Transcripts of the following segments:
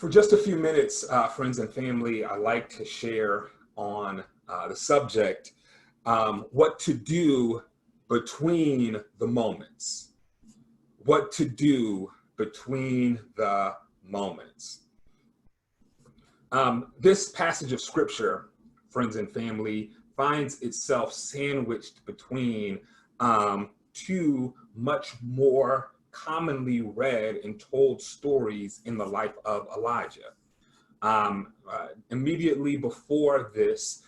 For just a few minutes, friends and family, I'd like to share on the subject, what to do between the moments. What to do between the moments. This passage of scripture, friends and family, finds itself sandwiched between two much more commonly read and told stories in the life of Elijah. Immediately before this,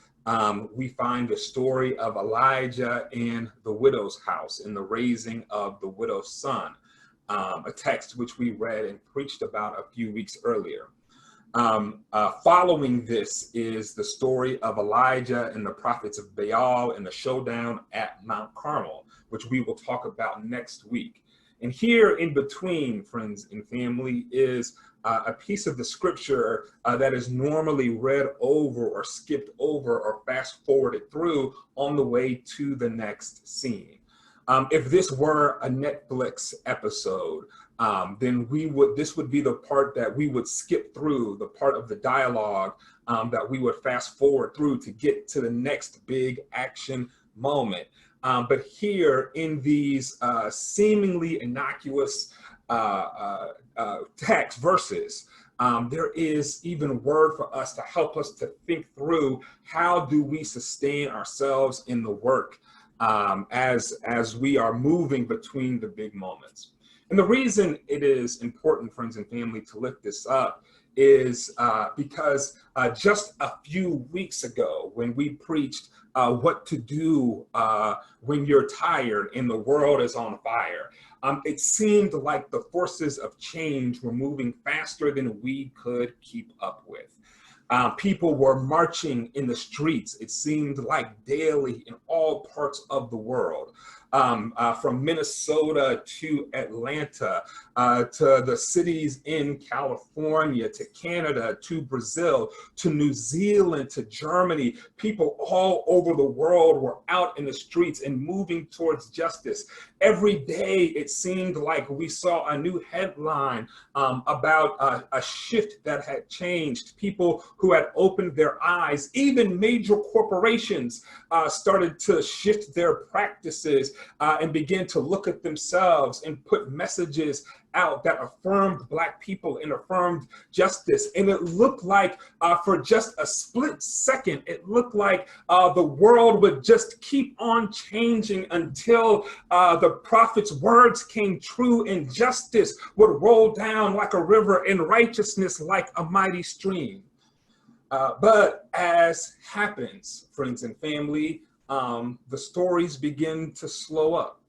we find the story of Elijah in the widow's house, in the raising of the widow's son, a text which we read and preached about a few weeks earlier. Following this is the story of Elijah and the prophets of Baal and the showdown at Mount Carmel, which we will talk about next week. And here in between, friends and family, is a piece of the scripture that is normally read over or skipped over or fast forwarded through on the way to the next scene. If this were a Netflix episode, then this would be the part that we would skip through, the part of the dialogue that we would fast forward through to get to the next big action moment. But here in these seemingly innocuous text verses, there is even word for us to help us to think through how do we sustain ourselves in the work as we are moving between the big moments. And the reason it is important, friends and family, to lift this up is because just a few weeks ago, when we preached what to do when you're tired and the world is on fire, it seemed like the forces of change were moving faster than we could keep up with. People were marching in the streets, it seemed like daily in all parts of the world. From Minnesota to Atlanta, to the cities in California, to Canada, to Brazil, to New Zealand, to Germany. People all over the world were out in the streets and moving towards justice. Every day, it seemed like we saw a new headline about a shift that had changed. People who had opened their eyes, even major corporations started to shift their practices and begin to look at themselves and put messages out that affirmed Black people and affirmed justice. And it looked like for just a split second, it looked like the world would just keep on changing until the prophet's words came true and justice would roll down like a river and righteousness like a mighty stream. But as happens, friends and family, the stories begin to slow up.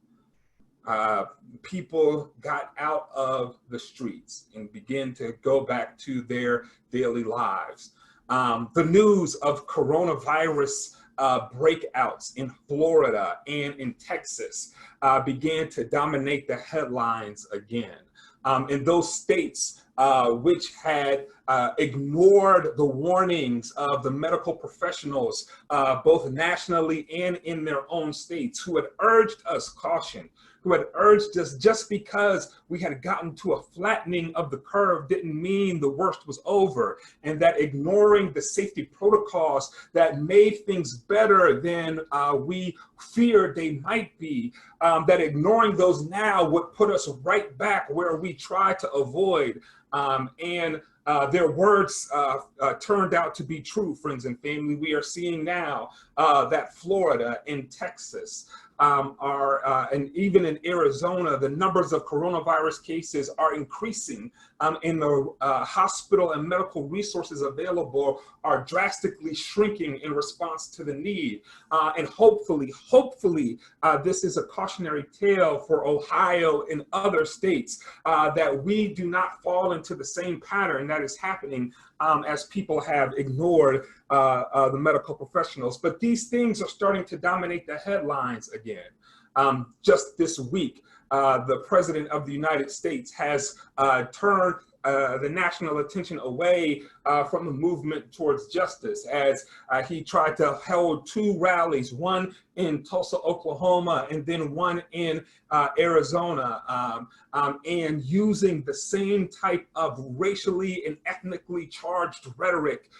People got out of the streets and began to go back to their daily lives. The news of coronavirus breakouts in Florida and in Texas began to dominate the headlines again. In those states which had ignored the warnings of the medical professionals, both nationally and in their own states, who had urged us caution, who had urged us just because we had gotten to a flattening of the curve didn't mean the worst was over, and that ignoring the safety protocols that made things better than we feared they might be, that ignoring those now would put us right back where we tried to avoid. And their words turned out to be true, friends and family. We are seeing now that Florida and Texas and even in Arizona, the numbers of coronavirus cases are increasing, and the hospital and medical resources available are drastically shrinking in response to the need. And hopefully, this is a cautionary tale for Ohio and other states that we do not fall into the same pattern that is happening as people have ignored the medical professionals. But these things are starting to dominate the headlines again. Just this week, the President of the United States has turned the national attention away from the movement towards justice, as he tried to hold two rallies, one in Tulsa, Oklahoma, and then one in Arizona, and using the same type of racially and ethnically charged rhetoric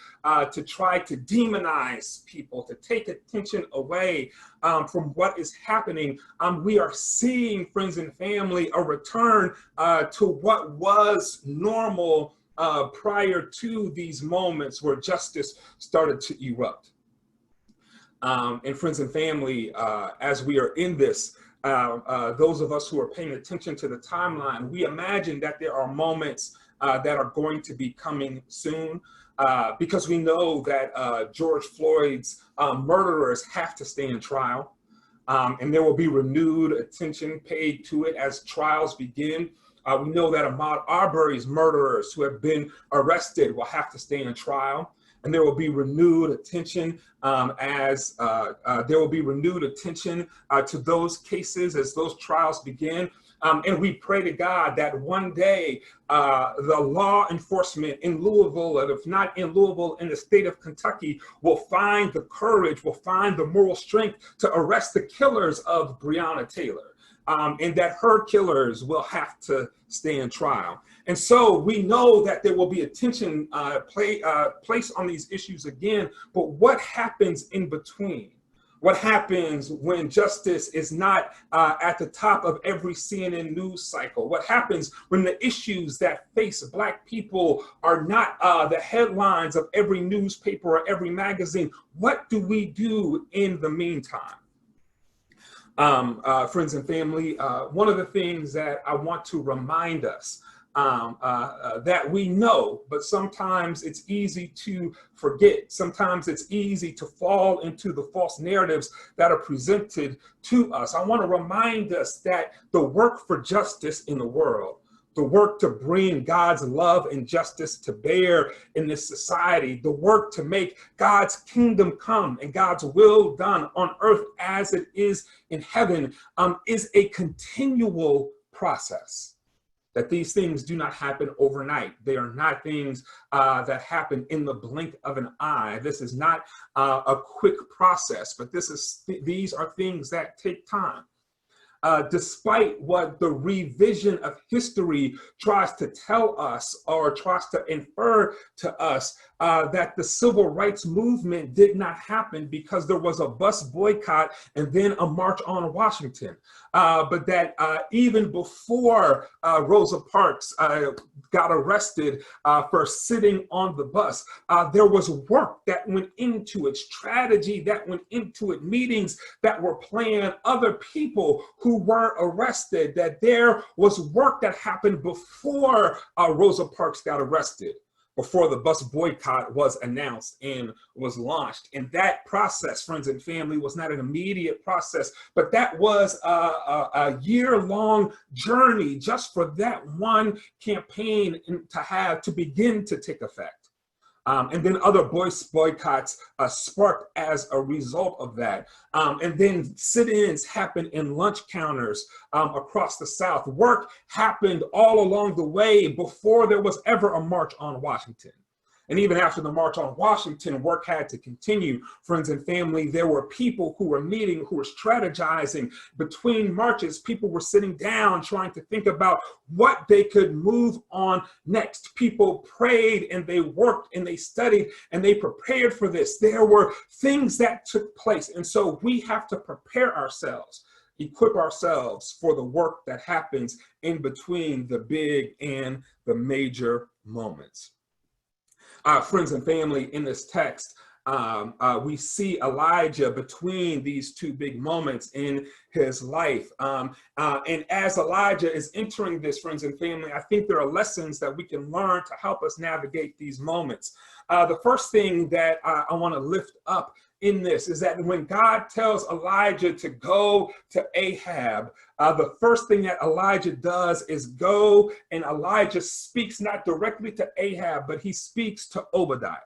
to try to demonize people, to take attention away from what is happening. We are seeing, friends and family, a return to what was normal prior to these moments where justice started to erupt. And friends and family, as we are in this, those of us who are paying attention to the timeline, we imagine that there are moments that are going to be coming soon, because we know that George Floyd's murderers have to stand trial, and there will be renewed attention paid to it as trials begin. We know that Ahmaud Arbery's murderers who have been arrested will have to stand trial. And there will be renewed attention to those cases as those trials begin. And we pray to God that one day the law enforcement in Louisville, and if not in Louisville, in the state of Kentucky, will find the courage, will find the moral strength to arrest the killers of Breonna Taylor. And that her killers will have to stand trial. And so we know that there will be attention placed on these issues again, but what happens in between? What happens when justice is not at the top of every CNN news cycle? What happens when the issues that face Black people are not the headlines of every newspaper or every magazine? What do we do in the meantime? Friends and family, one of the things that I want to remind us that we know, but sometimes it's easy to forget. Sometimes it's easy to fall into the false narratives that are presented to us. I want to remind us that the work for justice in the world, the work to bring God's love and justice to bear in this society, the work to make God's kingdom come and God's will done on earth as it is in heaven, is a continual process. That these things do not happen overnight. They are not things that happen in the blink of an eye. This is not a quick process, but these are things that take time. Despite what the revision of history tries to tell us or tries to infer to us, that the civil rights movement did not happen because there was a bus boycott and then a march on Washington. But that even before Rosa Parks got arrested for sitting on the bus, there was work that went into it, strategy that went into it, meetings that were planned, other people who were arrested, that there was work that happened before Rosa Parks got arrested, before the bus boycott was announced and was launched. And that process, friends and family, was not an immediate process, but that was a year-long journey just for that one campaign to begin to take effect. And then other boycotts sparked as a result of that. And then sit-ins happened in lunch counters across the South. Work happened all along the way before there was ever a march on Washington. And even after the March on Washington, work had to continue. Friends and family, there were people who were meeting, who were strategizing between marches. People were sitting down trying to think about what they could move on next. People prayed and they worked and they studied and they prepared for this. There were things that took place. And so we have to prepare ourselves, equip ourselves for the work that happens in between the big and the major moments. Friends and family, in this text, we see Elijah between these two big moments in his life. And as Elijah is entering this, friends and family, I think there are lessons that we can learn to help us navigate these moments. The first thing that I want to lift up in this is that when God tells Elijah to go to Ahab, the first thing that Elijah does is go, and Elijah speaks not directly to Ahab, but he speaks to Obadiah.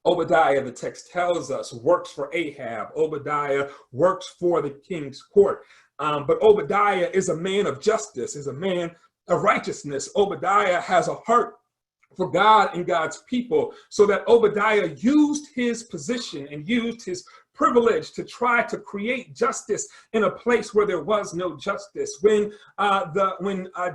Obadiah, the text tells us, works for Ahab. Obadiah works for the king's court. But Obadiah is a man of justice, is a man of righteousness. Obadiah has a heart for God and God's people, so that Obadiah used his position and used his privilege to try to create justice in a place where there was no justice. When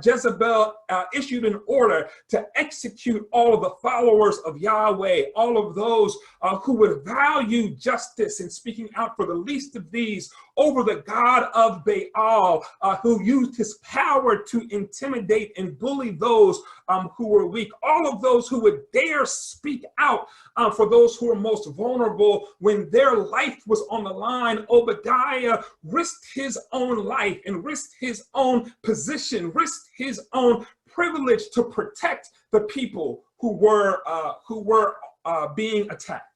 Jezebel issued an order to execute all of the followers of Yahweh, all of those who would value justice and speaking out for the least of these over the god of Baal, who used his power to intimidate and bully those who were weak, all of those who would dare speak out for those who were most vulnerable when their life was on the line. Obadiah risked his own life and risked his own position, risked his own privilege to protect the people who were being attacked.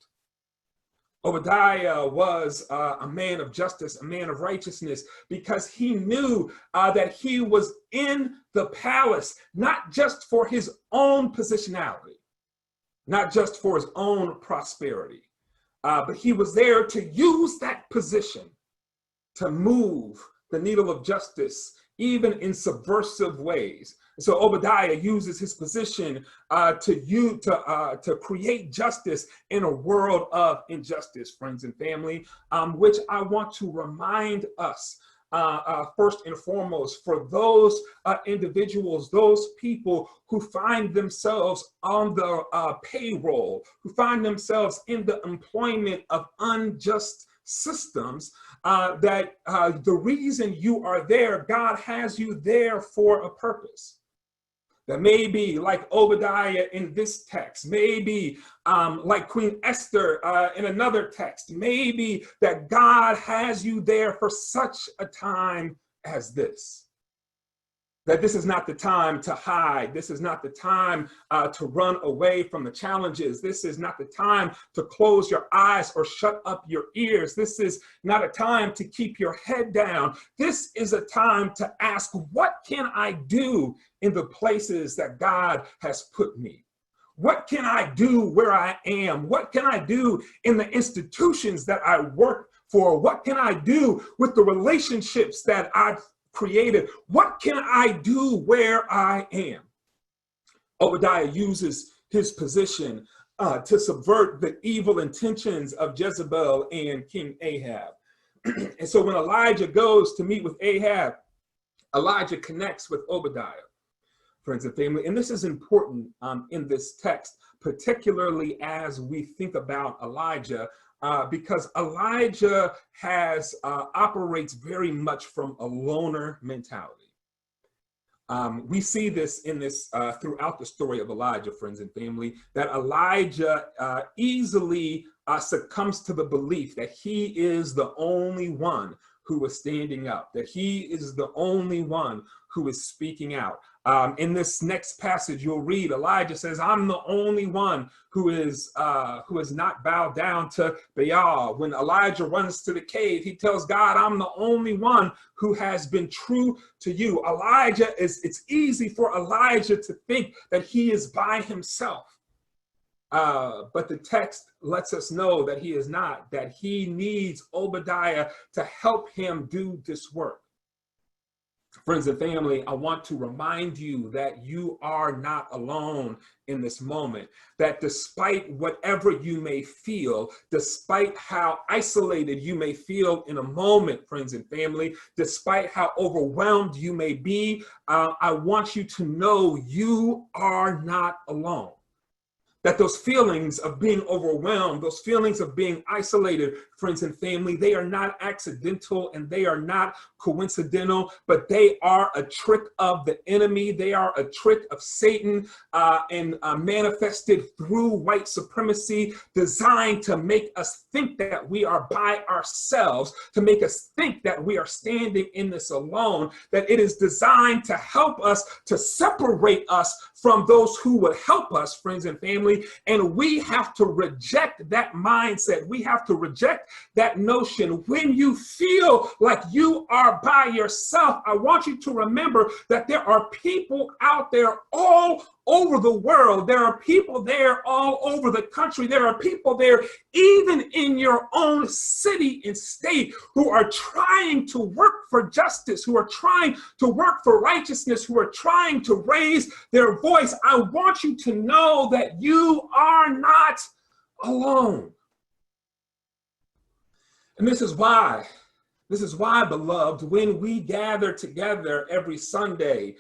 Obadiah was a man of justice, a man of righteousness, because he knew that he was in the palace, not just for his own positionality, not just for his own prosperity, but he was there to use that position to move the needle of justice, even in subversive ways. So Obadiah uses his position to create justice in a world of injustice, friends and family, which I want to remind us first and foremost, for those individuals, those people who find themselves on the payroll, who find themselves in the employment of unjust systems, that the reason you are there, God has you there for a purpose. That may be like Obadiah in this text, maybe like Queen Esther in another text, maybe that God has you there for such a time as this. That this is not the time to hide. This is not the time to run away from the challenges. This is not the time to close your eyes or shut up your ears. This is not a time to keep your head down. This is a time to ask, what can I do in the places that God has put me? What can I do where I am? What can I do in the institutions that I work for? What can I do with the relationships that I've created? What can I do where I am? Obadiah uses his position to subvert the evil intentions of Jezebel and King Ahab. And so when Elijah goes to meet with Ahab, Elijah connects with Obadiah, friends and family. And this is important in this text, particularly as we think about Elijah, because Elijah operates very much from a loner mentality. We see this throughout the story of Elijah, friends and family, that Elijah easily succumbs to the belief that he is the only one who is standing up, that he is the only one who is speaking out. In this next passage, you'll read Elijah says, "I'm the only one who is not bowed down to Baal." When Elijah runs to the cave, he tells God, "I'm the only one who has been true to you." It's easy for Elijah to think that he is by himself. But the text lets us know that he is not, that he needs Obadiah to help him do this work. Friends and family, I want to remind you that you are not alone in this moment, that despite whatever you may feel, despite how isolated you may feel in a moment, friends and family, despite how overwhelmed you may be, I want you to know you are not alone. That those feelings of being overwhelmed, those feelings of being isolated, friends and family, they are not accidental and they are not coincidental, but they are a trick of the enemy. They are a trick of Satan and manifested through white supremacy, designed to make us think that we are by ourselves, to make us think that we are standing in this alone, that it is designed to help us, to separate us from those who would help us, friends and family. And we have to reject that mindset. We have to reject that notion. When you feel like you are by yourself, I want you to remember that there are people out there all over the world. There are people there all over the country. There are people there even in your own city and state who are trying to work for justice, who are trying to work for righteousness, who are trying to raise their voice. I want you to know that you are not alone. And this is why, beloved, when we gather together every Sunday,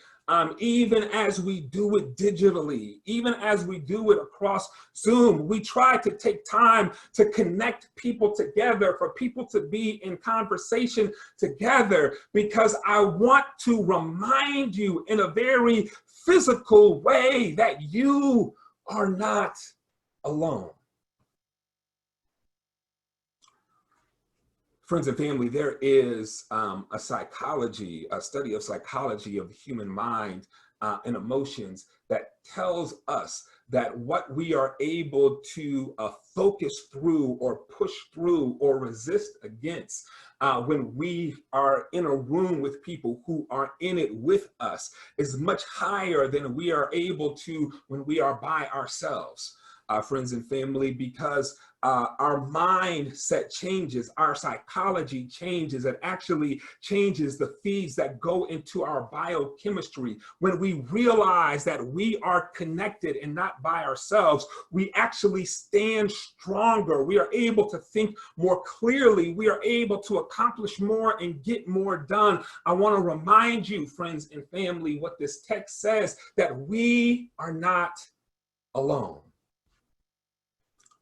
even as we do it digitally, even as we do it across Zoom, we try to take time to connect people together, for people to be in conversation together, because I want to remind you in a very physical way that you are not alone. Friends and family, there is a study of psychology of the human mind and emotions that tells us that what we are able to focus through or push through or resist against when we are in a room with people who are in it with us is much higher than we are able to when we are by ourselves. Friends and family, because our mindset changes, our psychology changes, it actually changes the feeds that go into our biochemistry. When we realize that we are connected and not by ourselves, we actually stand stronger. We are able to think more clearly. We are able to accomplish more and get more done. I want to remind you, friends and family, what this text says, that we are not alone.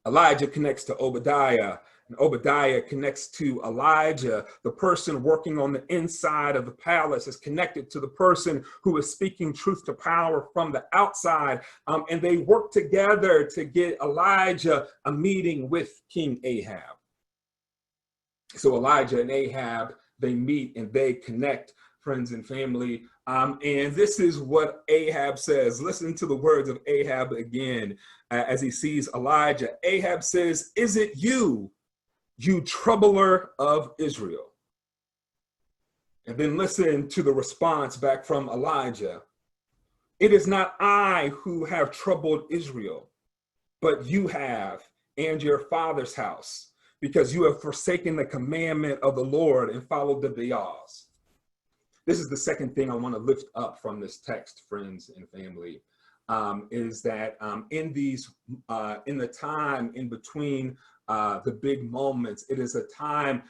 Elijah connects to Obadiah, and Obadiah connects to Elijah. The person working on the inside of the palace is connected to the person who is speaking truth to power from the outside. And they work together to get Elijah a meeting with King Ahab. So Elijah and Ahab, they meet and they connect, friends and family. And this is what Ahab says. Listen to the words of Ahab again as he sees Elijah. Ahab says, "Is it you, you troubler of Israel?" And then listen to the response back from Elijah. "It is not I who have troubled Israel, but you have, and your father's house, because you have forsaken the commandment of the Lord and followed the Baals." This is the second thing I want to lift up from this text, friends and family, is that in the time in between the big moments, it is a time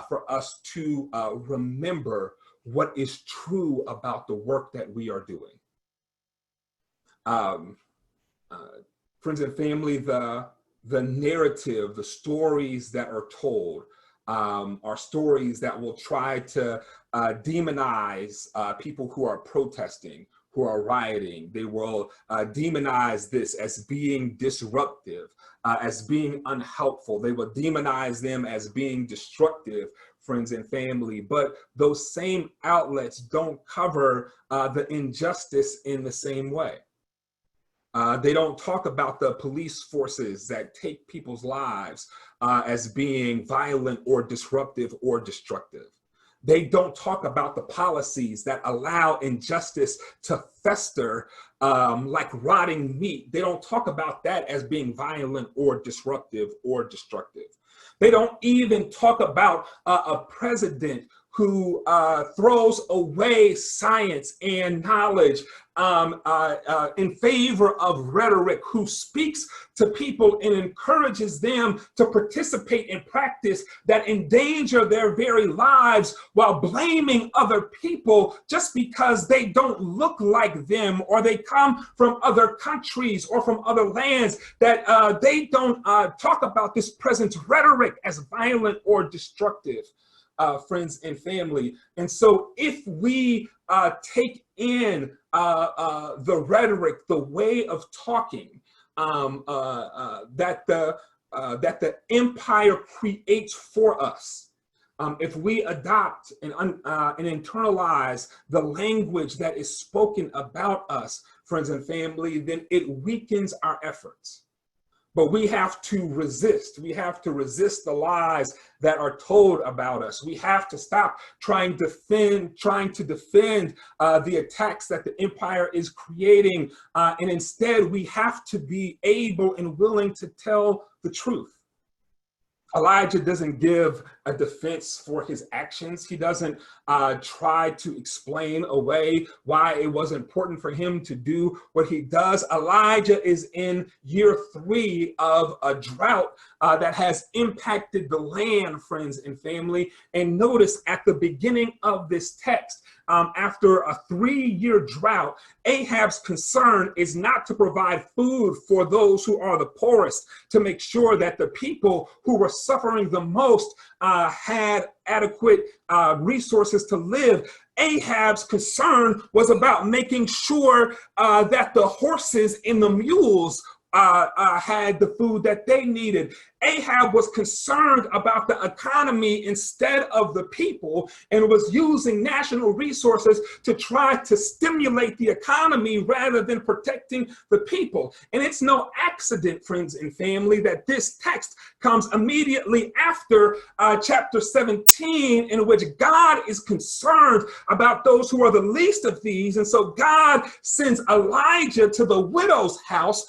for us to remember what is true about the work that we are doing. Friends and family, the narrative, the stories that are told are stories that will try to demonize people who are protesting, who are rioting. They will demonize this as being disruptive, as being unhelpful. They will demonize them as being destructive, friends and family. But those same outlets don't cover the injustice in the same way. They don't talk about the police forces that take people's lives as being violent or disruptive or destructive. They don't talk about the policies that allow injustice to fester like rotting meat. They don't talk about that as being violent or disruptive or destructive. They don't even talk about a president who throws away science and knowledge in favor of rhetoric, who speaks to people and encourages them to participate in practice that endanger their very lives, while blaming other people just because they don't look like them or they come from other countries or from other lands, that they don't talk about this present rhetoric as violent or destructive. Friends and family. And so if we take in the rhetoric, the way of talking that the empire creates for us, if we adopt and internalize the language that is spoken about us, friends and family, then it weakens our efforts. But we have to resist. We have to resist the lies that are told about us. We have to stop trying to defend the attacks that the empire is creating. And instead, we have to be able and willing to tell the truth. Elijah doesn't give a defense for his actions. He doesn't try to explain away why it was important for him to do what he does. Elijah is in year 3 of a drought that has impacted the land, friends and family. And notice at the beginning of this text, after a 3-year drought, Ahab's concern is not to provide food for those who are the poorest, to make sure that the people who were suffering the most had adequate resources to live. Ahab's concern was about making sure that the horses and the mules had the food that they needed. Ahab was concerned about the economy instead of the people, and was using national resources to try to stimulate the economy rather than protecting the people. And it's no accident, friends and family, that this text comes immediately after chapter 17, in which God is concerned about those who are the least of these. And so God sends Elijah to the widow's house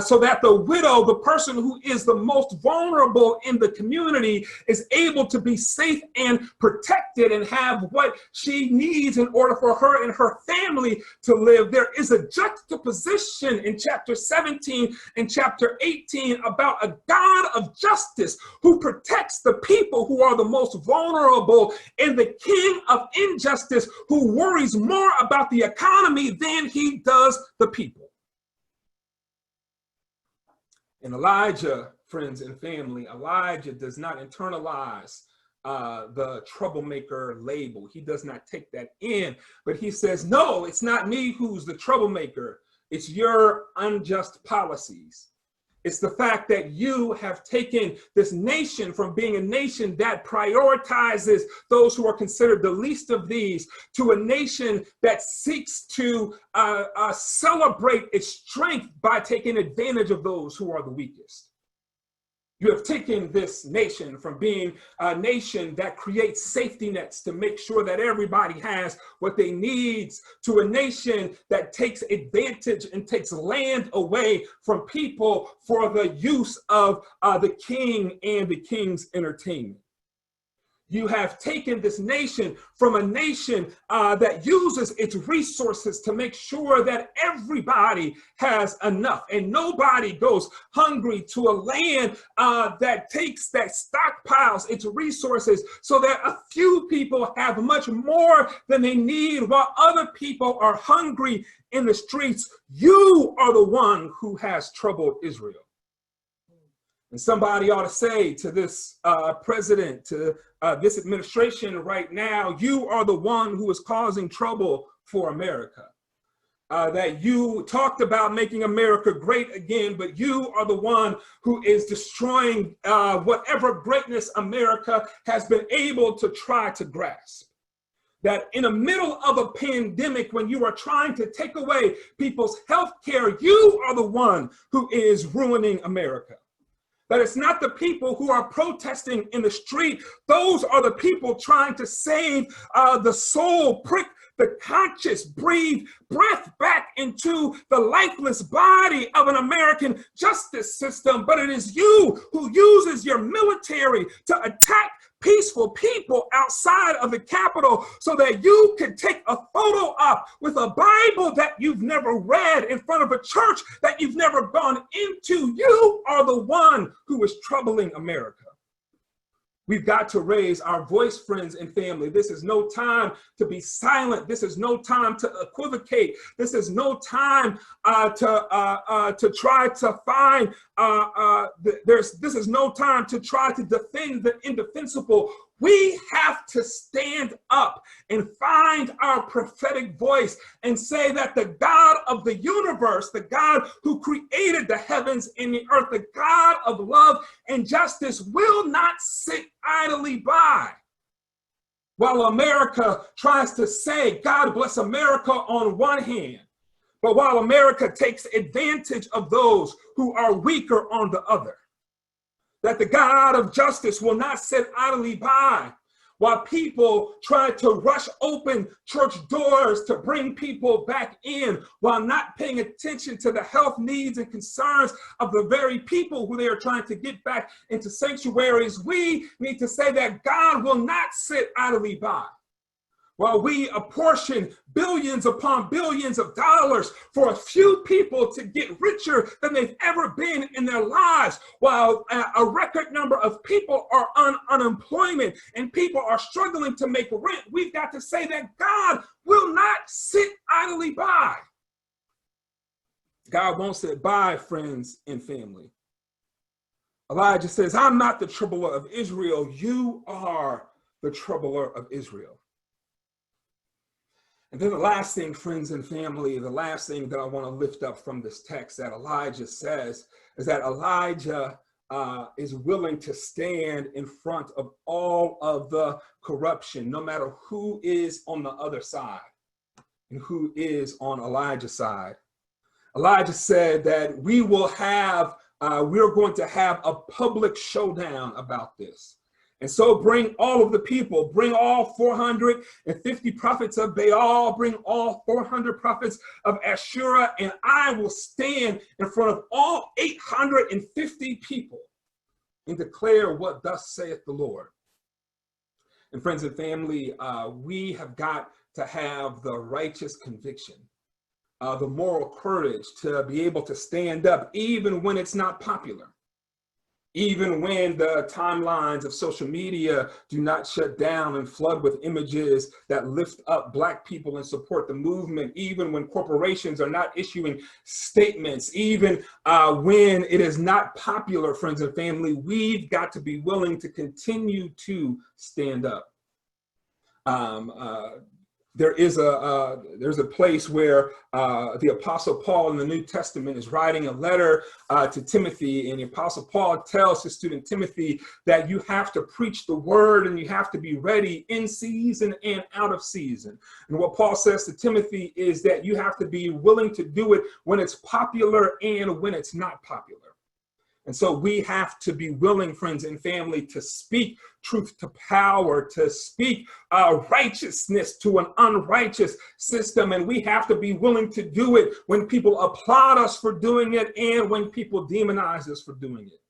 so that the widow, the person who is the most vulnerable in the community, is able to be safe and protected and have what she needs in order for her and her family to live. There is a juxtaposition in chapter 17 and chapter 18 about a God of justice who protects the people who are the most vulnerable, and the king of injustice who worries more about the economy than he does the people. And Elijah, friends and family, Elijah does not internalize the troublemaker label. He does not take that in, but he says, no, it's not me who's the troublemaker. It's your unjust policies. It's the fact that you have taken this nation from being a nation that prioritizes those who are considered the least of these to a nation that seeks to celebrate its strength by taking advantage of those who are the weakest. You have taken this nation from being a nation that creates safety nets to make sure that everybody has what they need, to a nation that takes advantage and takes land away from people for the use of the king and the king's entertainment. You have taken this nation from a nation that uses its resources to make sure that everybody has enough and nobody goes hungry, to a land that stockpiles its resources so that a few people have much more than they need while other people are hungry in the streets. You are the one who has troubled Israel. And somebody ought to say to this president, to this administration right now, you are the one who is causing trouble for America. That you talked about making America great again, but you are the one who is destroying whatever greatness America has been able to try to grasp. That in the middle of a pandemic, when you are trying to take away people's health care, you are the one who is ruining America. That it's not the people who are protesting in the street. Those are the people trying to save the soul, prick the conscience, breathe breath back into the lifeless body of an American justice system. But it is you who uses your military to attack peaceful people outside of the Capitol so that you can take a photo op with a Bible that you've never read in front of a church that you've never gone into. You are the one who is troubling America. We've got to raise our voice, friends and family. This is no time to be silent. This is no time to equivocate. This is no time to try to find, this is no time to try to defend the indefensible. We have to stand up and find our prophetic voice and say that the God of the universe, the God who created the heavens and the earth, the God of love and justice, will not sit idly by while America tries to say, God bless America on one hand, But while America takes advantage of those who are weaker on the other, that the God of justice will not sit idly by while people try to rush open church doors to bring people back in while not paying attention to the health needs and concerns of the very people who they are trying to get back into sanctuaries. We need to say that God will not sit idly by while we apportion billions upon billions of dollars for a few people to get richer than they've ever been in their lives, while a record number of people are on unemployment and people are struggling to make rent. We've got to say that God will not sit idly by. God won't sit by, friends and family. Elijah says, I'm not the troubler of Israel. You are the troubler of Israel. And then the last thing, friends and family, the last thing that I want to lift up from this text that Elijah says is that Elijah is willing to stand in front of all of the corruption, no matter who is on the other side and who is on Elijah's side. Elijah said that we're going to have a public showdown about this. And so bring all of the people, bring all 450 prophets of Baal, bring all 400 prophets of Asherah, and I will stand in front of all 850 people and declare what thus saith the Lord. And friends and family, we have got to have the righteous conviction, the moral courage to be able to stand up even when it's not popular. Even when the timelines of social media do not shut down and flood with images that lift up Black people and support the movement, even when corporations are not issuing statements, even when it is not popular, friends and family, we've got to be willing to continue to stand up. There's a place where the Apostle Paul in the New Testament is writing a letter to Timothy, and the Apostle Paul tells his student Timothy that you have to preach the word and you have to be ready in season and out of season. And what Paul says to Timothy is that you have to be willing to do it when it's popular and when it's not popular. And so we have to be willing, friends and family, to speak truth to power, to speak righteousness to an unrighteous system. And we have to be willing to do it when people applaud us for doing it and when people demonize us for doing it.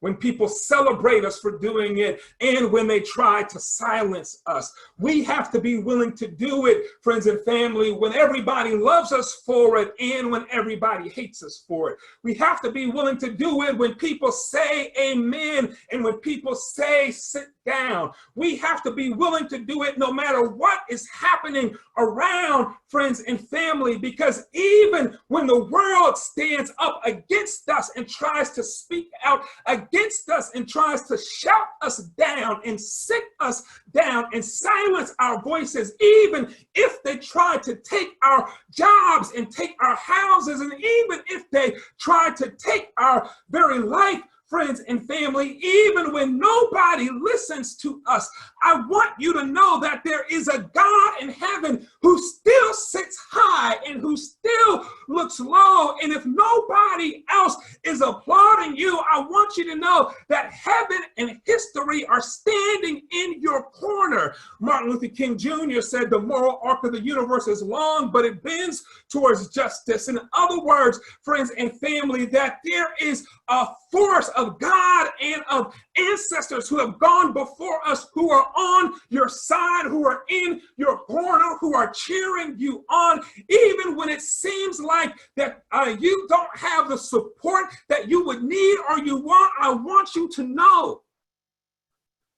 When people celebrate us for doing it and when they try to silence us. We have to be willing to do it, friends and family, when everybody loves us for it and when everybody hates us for it. We have to be willing to do it when people say amen and when people say sit down. We have to be willing to do it no matter what is happening around, friends and family, because even when the world stands up against us and tries to speak out against us and tries to shout us down and sit us down and silence our voices, even if they try to take our jobs and take our houses, and even if they try to take our very life, friends and family, even when nobody listens to us, I want you to know that there is a God in heaven who still sits high and who still looks low. And if nobody else is applauding you, I want you to know that heaven and history are standing in your corner. Martin Luther King Jr. said the moral arc of the universe is long, but it bends towards justice. In other words, friends and family, that there is a force of God and of ancestors who have gone before us, who are on your side, who are in your corner, who are cheering you on, even when it seems like that you don't have the support that you would need or you want. I want you to know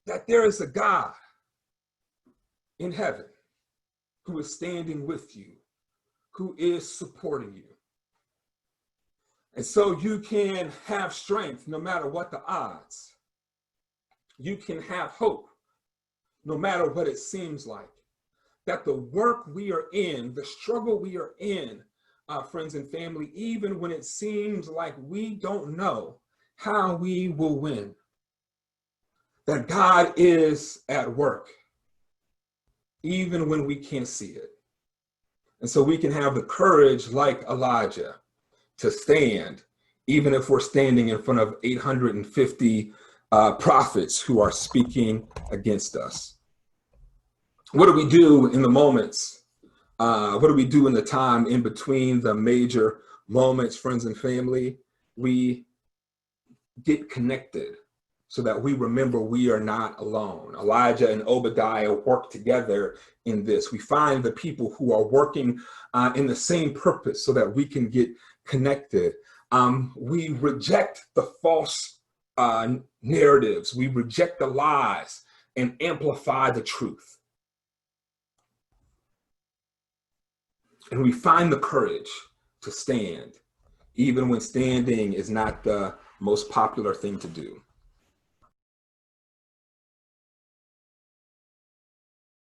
that there is a God in heaven who is standing with you, who is supporting you. And so you can have strength no matter what the odds. You can have hope no matter what it seems like. That the work we are in, the struggle we are in, friends and family, even when it seems like we don't know how we will win, that God is at work, even when we can't see it. And so we can have the courage, like Elijah, to stand, even if we're standing in front of 850 prophets who are speaking against us. What do we do in the moments? What do we do in the time in between the major moments, friends and family? We get connected so that we remember we are not alone. Elijah and Obadiah work together in this. We find the people who are working in the same purpose so that we can get connected. We reject the false narratives. We reject the lies and amplify the truth. And we find the courage to stand, even when standing is not the most popular thing to do.